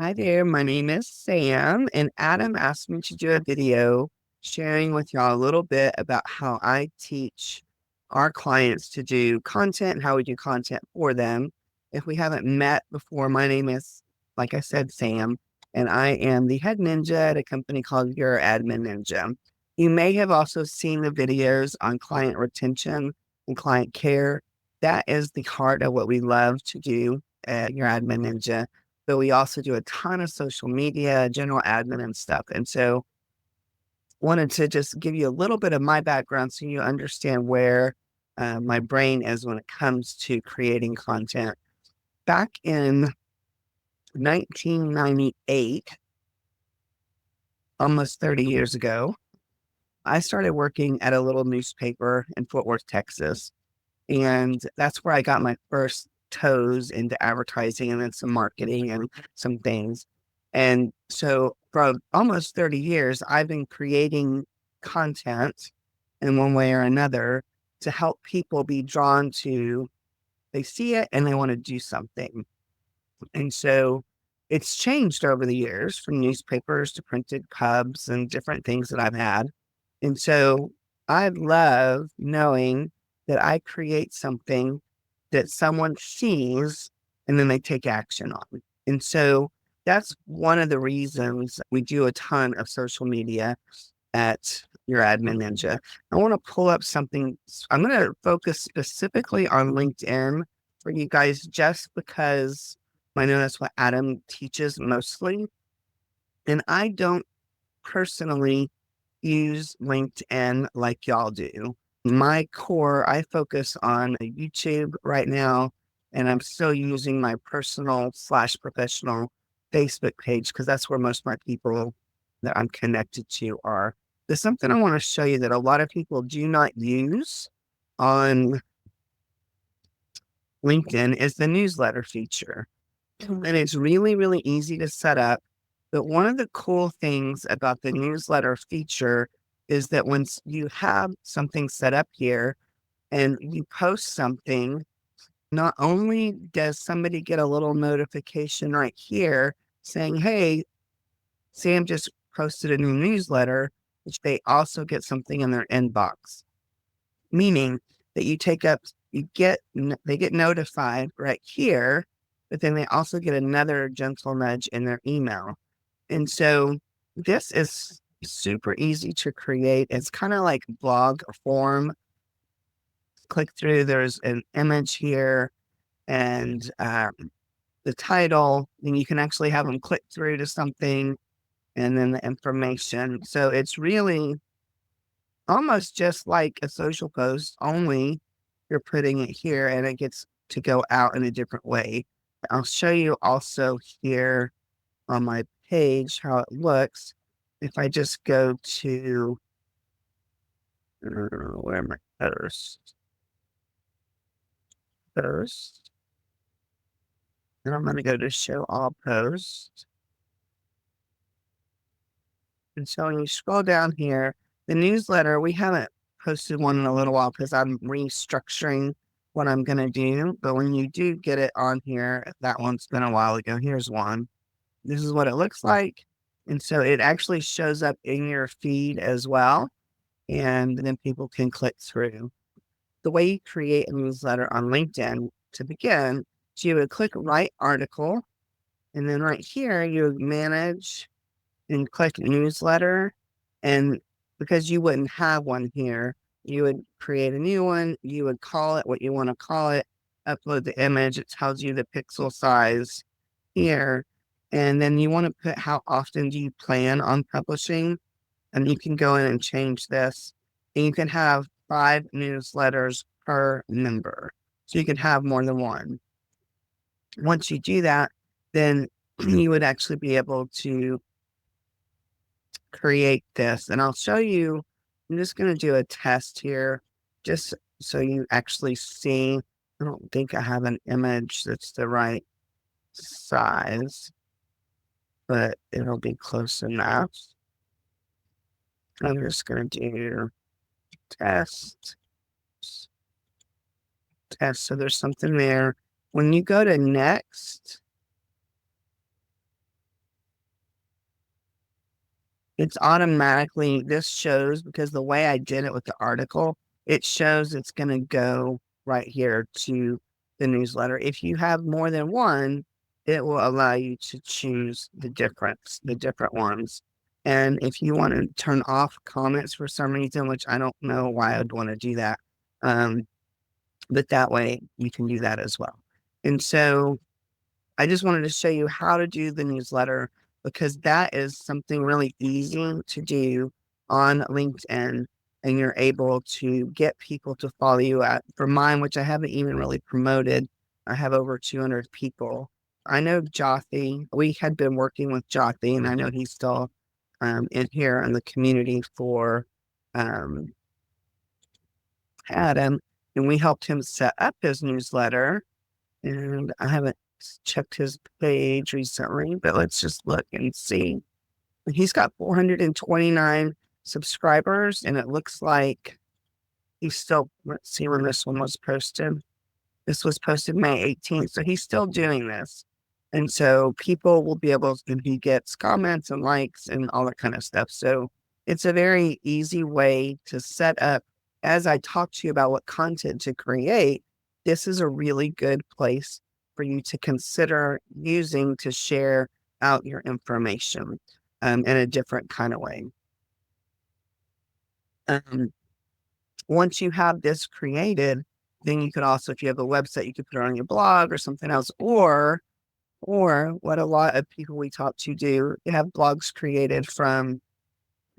Hi there, my name is Sam, and Adam asked me to do a video sharing with y'all a little bit about how I teach our clients to do content and how we do content for them. If we haven't met before, my name is, like I said, Sam, and I am the head ninja at a company called Your Admin Ninja. You may have also seen the videos on client retention and client care. That is the heart of what we love to do at Your Admin Ninja, but we also do a ton of social media, general admin and stuff. And so wanted to just give you a little bit of my background so you understand where my brain is when it comes to creating content. Back in 1998, almost 30 years ago, I started working at a little newspaper in Fort Worth, Texas. And that's where I got my first toes into advertising and then some marketing and some things. And so for almost 30 years, I've been creating content in one way or another to help people be drawn to, they see it and they want to do something. And so it's changed over the years from newspapers to printed cubs and different things that I've had. And so I love knowing that I create something that someone sees and then they take action on. And so that's one of the reasons we do a ton of social media at Your Admin Ninja. I want to pull up something. I'm going to focus specifically on LinkedIn for you guys just because I know that's what Adam teaches mostly. And I don't personally use LinkedIn like y'all do. My core, I focus on YouTube right now, and I'm still using my personal slash professional Facebook page because that's where most of my people that I'm connected to are. There's something I want to show you that a lot of people do not use on LinkedIn is the newsletter feature. And it's really, really easy to set up. But one of the cool things about the newsletter feature is that once you have something set up here and you post something, not only does somebody get a little notification right here saying, hey, Sam just posted a new newsletter, which they also get something in their inbox, meaning that you take up, they get notified right here, but then they also get another gentle nudge in their email. And so this is super easy to create. It's kind of like blog form. Click through, there's an image here and the title, and you can actually have them click through to something and then the information. So it's really almost just like a social post, only you're putting it here and it gets to go out in a different way. I'll show you also here on my page how it looks. If I just go to, where am I? First, and I'm going to go to show all posts. And so when you scroll down here, the newsletter, we haven't posted one in a little while because I'm restructuring what I'm going to do. But when you do get it on here, that one's been a while ago. Here's one. This is what it looks like. And so it actually shows up in your feed as well. And then people can click through. The way you create a newsletter on LinkedIn to begin, so you would click write article. And then right here, you would manage and click newsletter. And because you wouldn't have one here, you would create a new one. You would call it what you want to call it, upload the image. It tells you the pixel size here. And then you want to put how often do you plan on publishing? And you can go in and change this. And you can have 5 newsletters per member. So you can have more than one. Once you do that, then you would actually be able to create this. And I'll show you, I'm just going to do a test here just so you actually see. I don't think I have an image that's the right size, but it'll be close enough. I'm just going to do test, test. So there's something there. When you go to next, it's automatically, this shows because the way I did it with the article, it shows it's going to go right here to the newsletter. If you have more than one, it will allow you to choose the different ones. And if you want to turn off comments for some reason, which I don't know why I'd want to do that, um, but that way you can do that as well. And so I just wanted to show you how to do the newsletter because that is something really easy to do on LinkedIn, and you're able to get people to follow you at for mine, which I haven't even really promoted. I have over 200 people. I know Jothy, we had been working with Jothy, and I know he's still in here in the community for um, Adam, and we helped him set up his newsletter. And I haven't checked his page recently, but let's just look and see. He's got 429 subscribers, and it looks like he's still, let's see when this one was posted. This was posted May 18th, so he's still doing this. And so people will be able to, he gets comments and likes and all that kind of stuff. So it's a very easy way to set up. As I talk to you about what content to create, this is a really good place for you to consider using to share out your information in a different kind of way. Once you have this created, then you could also, if you have a website, you could put it on your blog or something else, or what a lot of people we talk to do, they have blogs created from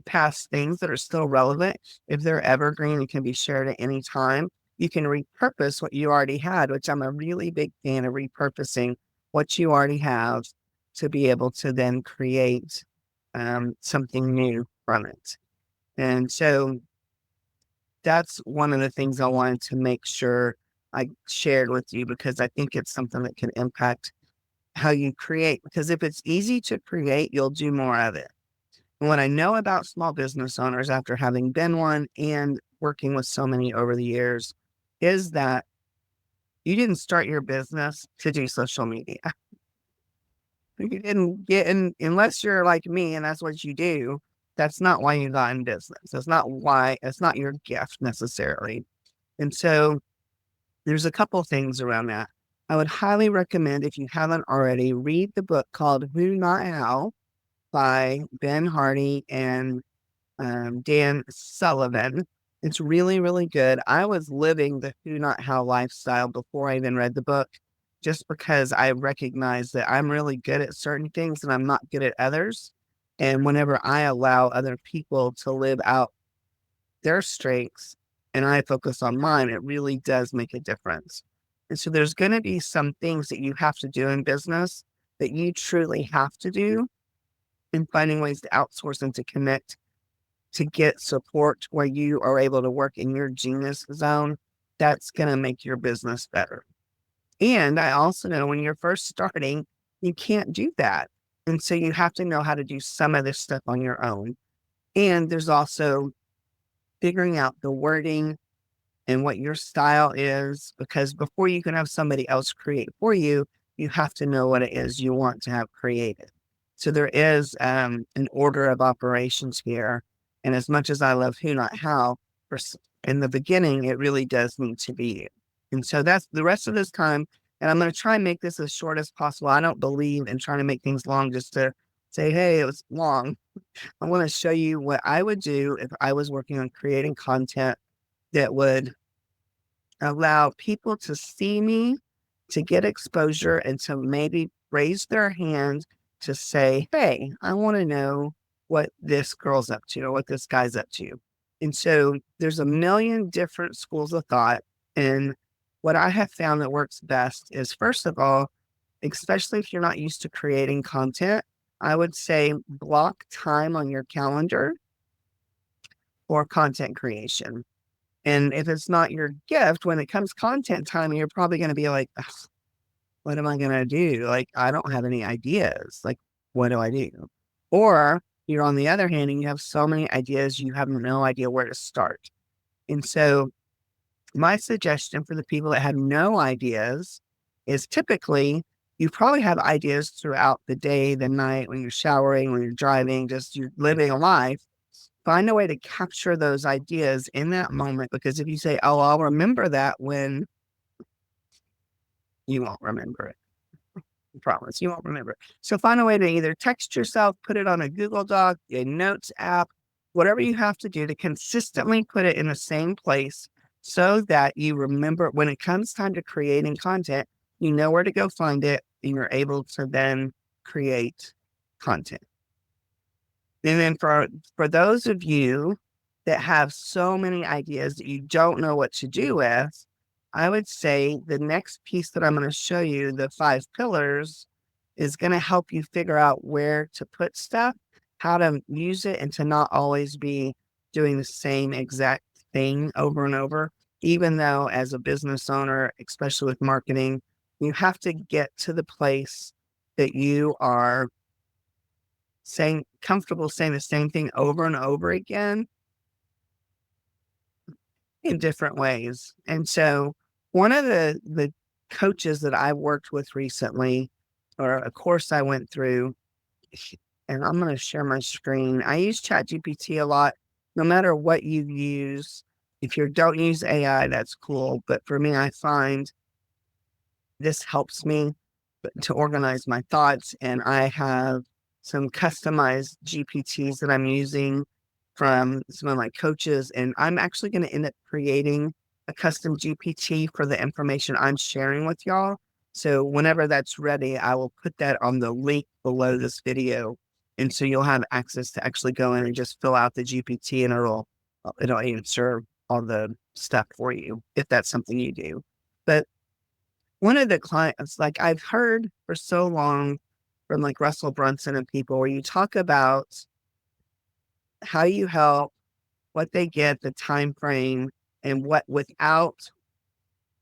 past things that are still relevant. If they're evergreen, it can be shared at any time. You can repurpose what you already had, which I'm a really big fan of repurposing what you already have to be able to then create something new from it. And so that's one of the things I wanted to make sure I shared with you because I think it's something that can impact how you create. Because if it's easy to create, you'll do more of it. And what I know about small business owners after having been one and working with so many over the years is that you didn't start your business to do social media. You didn't get in, unless you're like me and that's what you do. That's not why you got in business. That's not why, it's not your gift necessarily. And so there's a couple things around that. I would highly recommend, if you haven't already, read the book called Who Not How by Ben Hardy and Dan Sullivan. It's really, really good. I was living the Who Not How lifestyle before I even read the book, just because I recognize that I'm really good at certain things and I'm not good at others. And whenever I allow other people to live out their strengths and I focus on mine, it really does make a difference. And so there's going to be some things that you have to do in business that you truly have to do, and finding ways to outsource and to connect to get support where you are able to work in your genius zone. That's going to make your business better. And I also know when you're first starting, you can't do that. And so you have to know how to do some of this stuff on your own. And there's also figuring out the wording and what your style is, because before you can have somebody else create for you, you have to know what it is you want to have created. So there is an order of operations here. And as much as I love Who Not How, in the beginning, it really does need to be you. And so that's the rest of this time. And I'm going to try and make this as short as possible. I don't believe in trying to make things long just to say, hey, it was long. I want to show you what I would do if I was working on creating content that would allow people to see me, to get exposure, and to maybe raise their hand to say, hey, I want to know what this girl's up to or what this guy's up to. And so there's a million different schools of thought. And what I have found that works best is, first of all, especially if you're not used to creating content, I would say block time on your calendar for content creation. And if it's not your gift, when it comes content time, you're probably going to be like, what am I going to do? Like, I don't have any ideas. Like, what do I do? Or you're on the other hand and you have so many ideas, you have no idea where to start. And so my suggestion for the people that have no ideas is typically you probably have ideas throughout the day, the night, when you're showering, when you're driving, just you're living a life. Find a way to capture those ideas in that moment, because if you say, oh, I'll remember that when, you won't remember it. I promise you won't remember it. So find a way to either text yourself, put it on a Google Doc, a notes app, whatever you have to do to consistently put it in the same place so that you remember when it comes time to creating content, you know where to go find it and you're able to then create content. And then for those of you that have so many ideas that you don't know what to do with, I would say the next piece that I'm going to show you, the 5 pillars, is going to help you figure out where to put stuff, how to use it, and to not always be doing the same exact thing over and over. Even though as a business owner, especially with marketing, you have to get to the place that you are comfortable saying the same thing over and over again in different ways. And so one of the coaches that I worked with recently, or a course I went through, and I'm going to share my screen. I use ChatGPT a lot, no matter what you use. If you don't use AI, that's cool. But for me, I find this helps me to organize my thoughts. And I have some customized GPTs that I'm using from some of my coaches. And I'm actually going to end up creating a custom GPT for the information I'm sharing with y'all. So whenever that's ready, I will put that on the link below this video. And so you'll have access to actually go in and just fill out the GPT, and it'll answer all the stuff for you if that's something you do. But one of the clients, like I've heard for so long from like Russell Brunson and people, where you talk about how you help, what they get, the time frame, and what without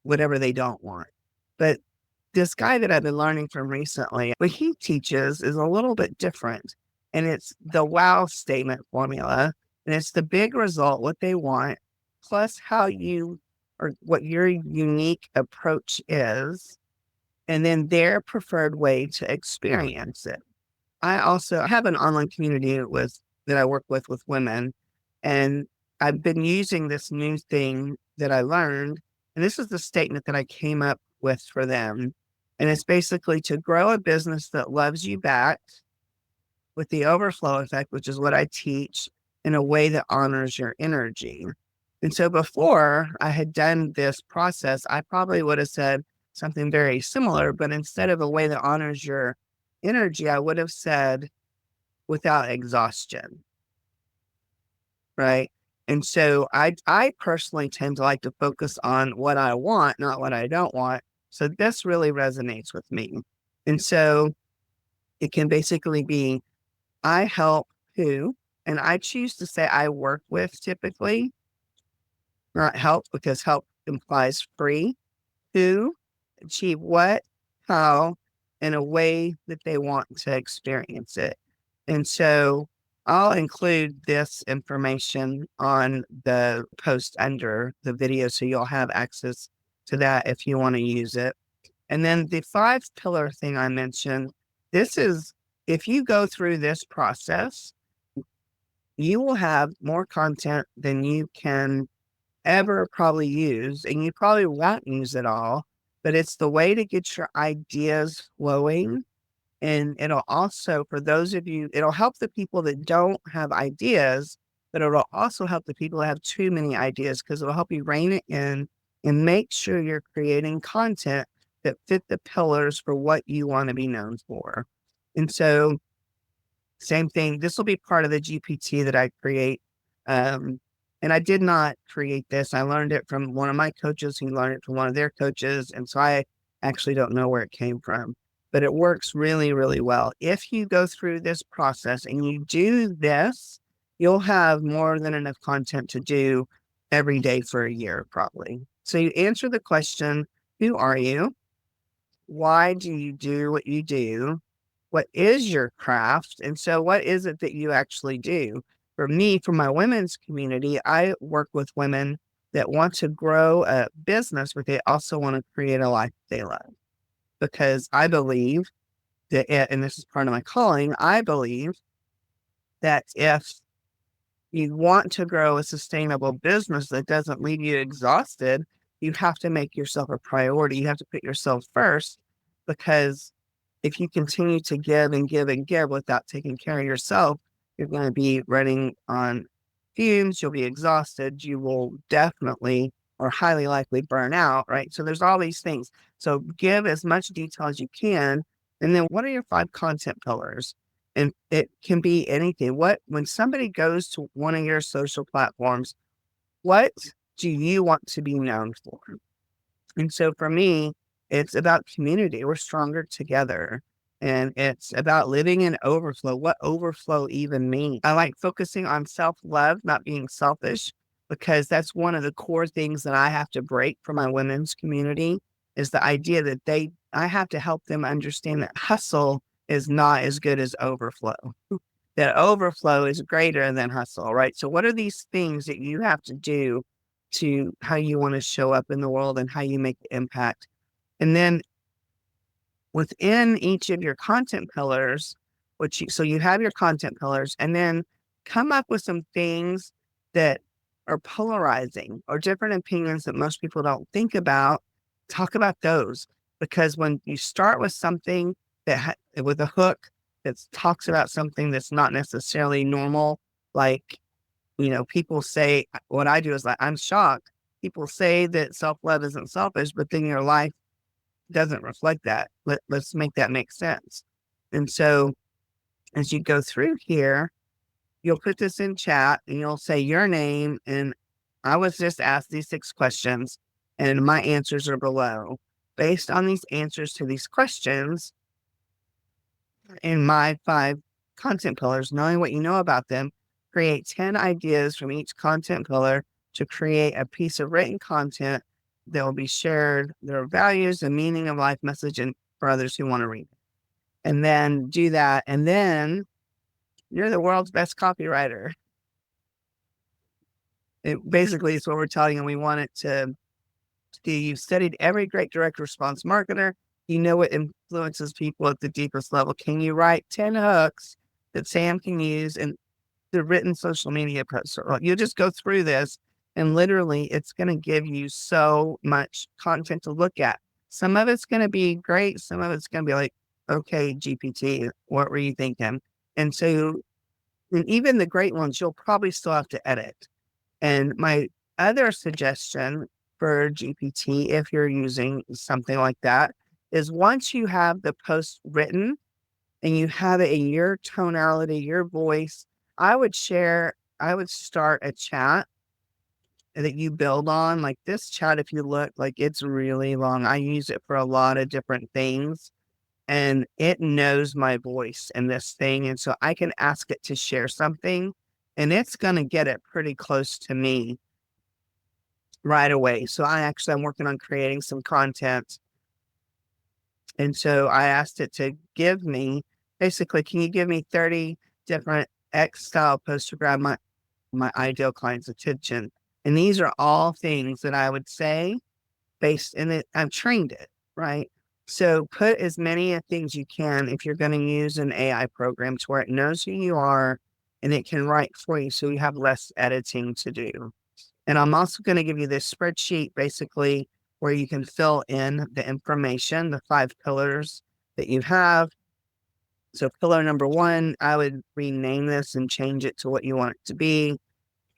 whatever they don't want. But this guy that I've been learning from recently, what he teaches is a little bit different. And it's the wow statement formula. And it's the big result, what they want, plus how you, or what your unique approach is, and then their preferred way to experience it. I also have an online community that I work with women, and I've been using this new thing that I learned, and this is the statement that I came up with for them. And it's basically to grow a business that loves you back with the overflow effect, which is what I teach, in a way that honors your energy. And so before I had done this process, I probably would have said something very similar, but instead of a way that honors your energy, I would have said without exhaustion. Right. And so I personally tend to like to focus on what I want, not what I don't want. So this really resonates with me. And so it can basically be, I help who, and I choose to say I work with typically, not help, because help implies free, who achieve what, how, in a way that they want to experience it. And so I'll include this information on the post under the video, so you'll have access to that if you want to use it. And then the 5 pillar thing I mentioned, this is, if you go through this process, you will have more content than you can ever probably use, and you probably won't use it all, but it's the way to get your ideas flowing. And it'll also, for those of you, it'll help the people that don't have ideas, but it'll also help the people that have too many ideas, because it'll help you rein it in and make sure you're creating content that fit the pillars for what you want to be known for. And so same thing, this will be part of the GPT that I create. And I did not create this. I learned it from one of my coaches who learned it from one of their coaches. And so I actually don't know where it came from, but it works really, really well. If you go through this process and you do this, you'll have more than enough content to do every day for a year, probably. So you answer the question, who are you? Why do you do what you do? What is your craft? And so what is it that you actually do? For me, for my women's community, I work with women that want to grow a business, but they also want to create a life they love. because I believe and this is part of my calling, I believe that if you want to grow a sustainable business that doesn't leave you exhausted, you have to make yourself a priority. You have to put yourself first, because if you continue to give and give and give without taking care of yourself, you're going to be running on fumes. You'll be exhausted. You will definitely or highly likely burn out, right? So there's all these things. So give as much detail as you can. And then what are your 5 content pillars? And it can be anything. When somebody goes to one of your social platforms, what do you want to be known for? And so for me, it's about community. We're stronger together. And it's about living in overflow. What overflow even means? I like focusing on self-love, not being selfish, because that's one of the core things that I have to break for my women's community, is the idea that I have to help them understand that hustle is not as good as overflow. That overflow is greater than hustle, right? So what are these things that you have to do to how you want to show up in the world and how you make the impact? And then within each of your content pillars, so you have your content pillars, and then come up with some things that are polarizing or different opinions that most people don't think about. Talk about those, because when you start with something with a hook that talks about something that's not necessarily normal, like, people say, what I do is, like, I'm shocked. People say that self-love isn't selfish, but then your life doesn't reflect that. Let's make that make sense. And so as you go through here, you'll put this in chat and you'll say your name. And I was just asked these 6 questions and my answers are below. Based on these answers to these questions in my 5 content pillars, knowing what you know about them, create 10 ideas from each content pillar to create a piece of written content that will be shared, their values and meaning of life message, and for others who want to read it. And then do that. And then you're the world's best copywriter. It basically is what we're telling you. We want it to do. You've studied every great direct response marketer. You know what influences people at the deepest level. Can you write 10 hooks that Sam can use in the written social media posts? You just go through this, and literally it's going to give you so much content to look at. Some of it's going to be great. Some of it's going to be like, okay, GPT, what were you thinking? And so, and even the great ones, you'll probably still have to edit. And my other suggestion for GPT, if you're using something like that, is once you have the post written and you have it in your tonality, your voice, I would start a chat that you build on. Like this chat, if you look, like, it's really long. I use it for a lot of different things, and it knows my voice and this thing. And so I can ask it to share something and it's going to get it pretty close to me right away. So I'm working on creating some content. And so I asked it to give me, basically, can you give me 30 different X style posts to grab my ideal client's attention? And these are all things that I would say based in it. I've trained it, right? So put as many things you can if you're going to use an AI program to where it knows who you are and it can write for you, so you have less editing to do. And I'm also going to give you this spreadsheet, basically, where you can fill in the information, the 5 pillars that you have. So pillar number 1, I would rename this and change it to what you want it to be.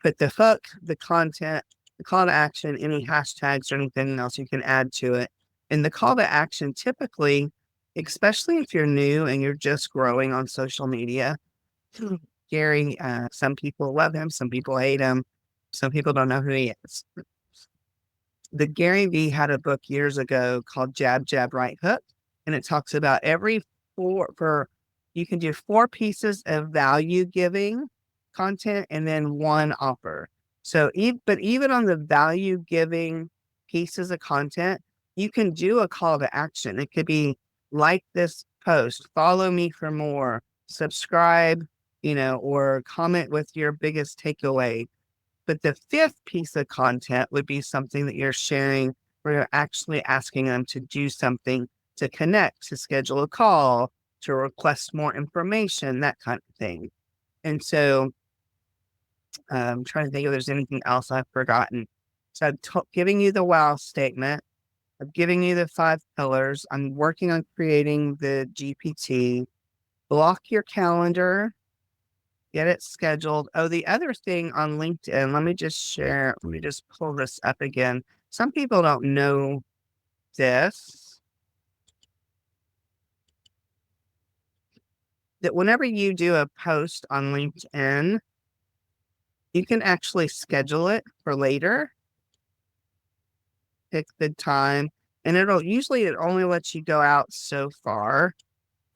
Put the hook, the content, the call to action, any hashtags or anything else you can add to it. And the call to action, typically, especially if you're new and you're just growing on social media, Gary, some people love him, some people hate him, some people don't know who he is. The Gary Vee had a book years ago called Jab, Jab, Right Hook. And it talks about you can do 4 pieces of value giving content and then 1 offer. So, but even on the value giving pieces of content, you can do a call to action. It could be like this post, follow me for more, subscribe, or comment with your biggest takeaway. But the 5th piece of content would be something that you're sharing where you're actually asking them to do something to connect, to schedule a call, to request more information, that kind of thing. And so I'm trying to think if there's anything else I've forgotten. So giving you the wow statement. I'm giving you the 5 pillars. I'm working on creating the GPT. Block your calendar, get it scheduled. Oh, the other thing on LinkedIn, let me just pull this up again. Some people don't know this, that whenever you do a post on LinkedIn, you can actually schedule it for later, pick the time, and it only lets you go out so far.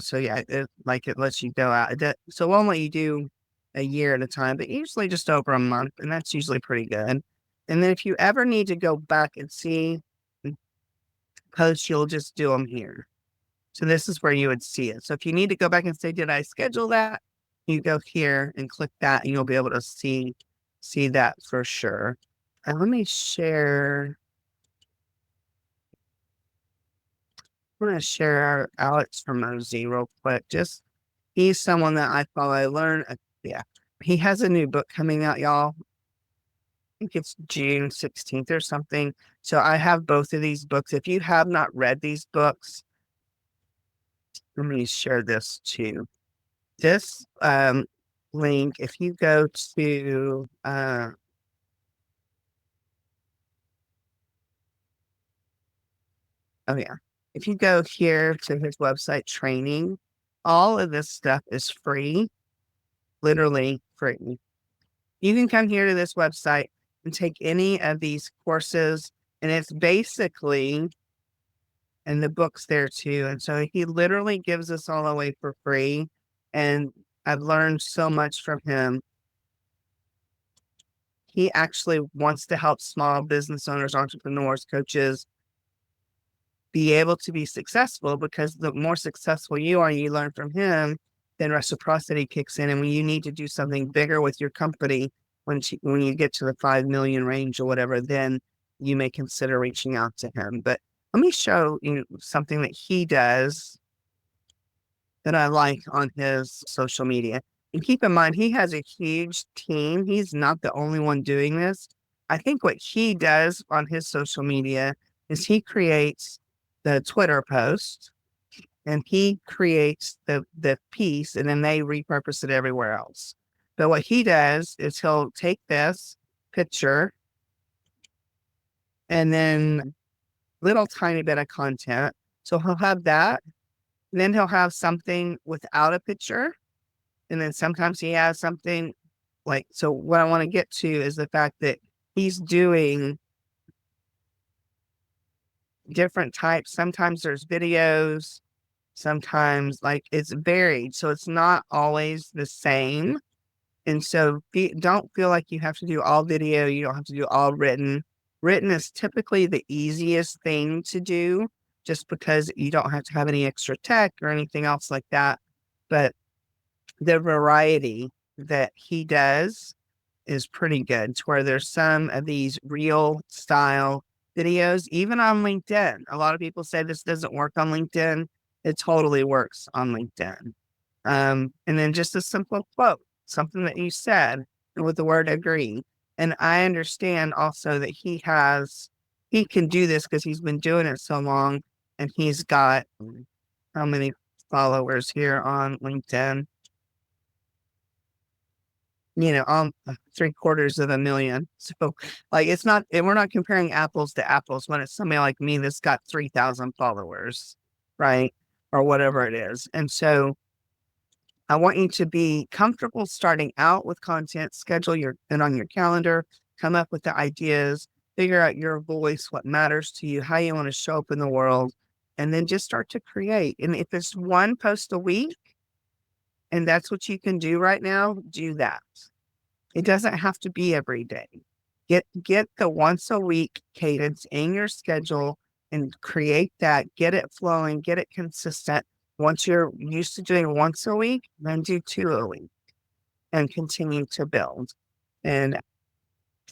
So yeah, it lets you go out. So it won't let you do a year at a time, but usually just over a month, and that's usually pretty good. And then if you ever need to go back and see posts, you'll just do them here. So this is where you would see it. So if you need to go back and say, did I schedule that? You go here and click that, and you'll be able to see that for sure. And let me share. I'm going to share Alex Hormozi real quick. He's someone that I follow. I learned, yeah, he has a new book coming out, y'all. I think it's June 16th or something. So I have both of these books. If you have not read these books, let me share this too. This link, if you go to, oh yeah, if you go here to his website training, all of this stuff is free, literally free. You can come here to this website and take any of these courses, and it's basically, and the book's there too. And so he literally gives us all away for free. And I've learned so much from him. He actually wants to help small business owners, entrepreneurs, coaches be able to be successful, because the more successful you are, you learn from him, then reciprocity kicks in. And when you need to do something bigger with your company, when you get to the 5 million range or whatever, then you may consider reaching out to him. But let me show you something that he does that I like on his social media. And keep in mind, he has a huge team. He's not the only one doing this. I think what he does on his social media is he creates the Twitter post, and he creates the piece, and then they repurpose it everywhere else. But what he does is he'll take this picture and then little tiny bit of content. So he'll have that, and then he'll have something without a picture. And then sometimes he has something like, so what I want to get to is the fact that he's doing different types. Sometimes there's videos, sometimes like it's varied. So it's not always the same. And so don't feel like you have to do all video. You don't have to do all written. Written is typically the easiest thing to do, just because you don't have to have any extra tech or anything else like that. But the variety that he does is pretty good, to where there's some of these real style videos, even on LinkedIn. A lot of people say this doesn't work on LinkedIn. It totally works on LinkedIn. And then just a simple quote, something that you said with the word agree. And I understand also that he can do this because he's been doing it so long, and he's got how many followers here on LinkedIn? On 750,000. So like, it's not, and we're not comparing apples to apples when it's somebody like me that's got 3,000 followers, right? Or whatever it is. And so I want you to be comfortable starting out with content, schedule it on your calendar, come up with the ideas, figure out your voice, what matters to you, how you want to show up in the world, and then just start to create. And if it's one post a week, and that's what you can do right now, do that. It doesn't have to be every day. Get the once a week cadence in your schedule and create that, get it flowing, get it consistent. Once you're used to doing once a week, then do 2 a week and continue to build. And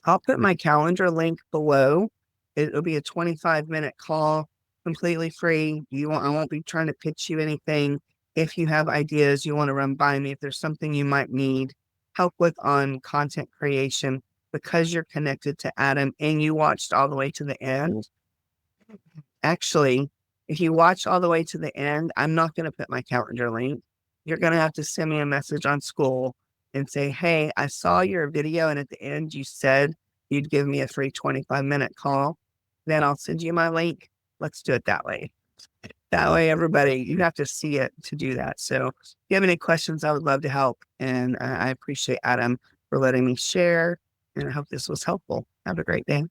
I'll put my calendar link below. It'll be a 25-minute call. completely free. I won't be trying to pitch you anything. If you have ideas you want to run by me, if there's something you might need help with on content creation, because you're connected to Adam and you watched all the way to the end. Actually, if you watch all the way to the end, I'm not going to put my calendar link. You're going to have to send me a message on school and say, hey, I saw your video and at the end you said you'd give me a free 25-minute call. Then I'll send you my link. Let's do it that way. That way, everybody, you have to see it to do that. So if you have any questions, I would love to help. And I appreciate Adam for letting me share. And I hope this was helpful. Have a great day.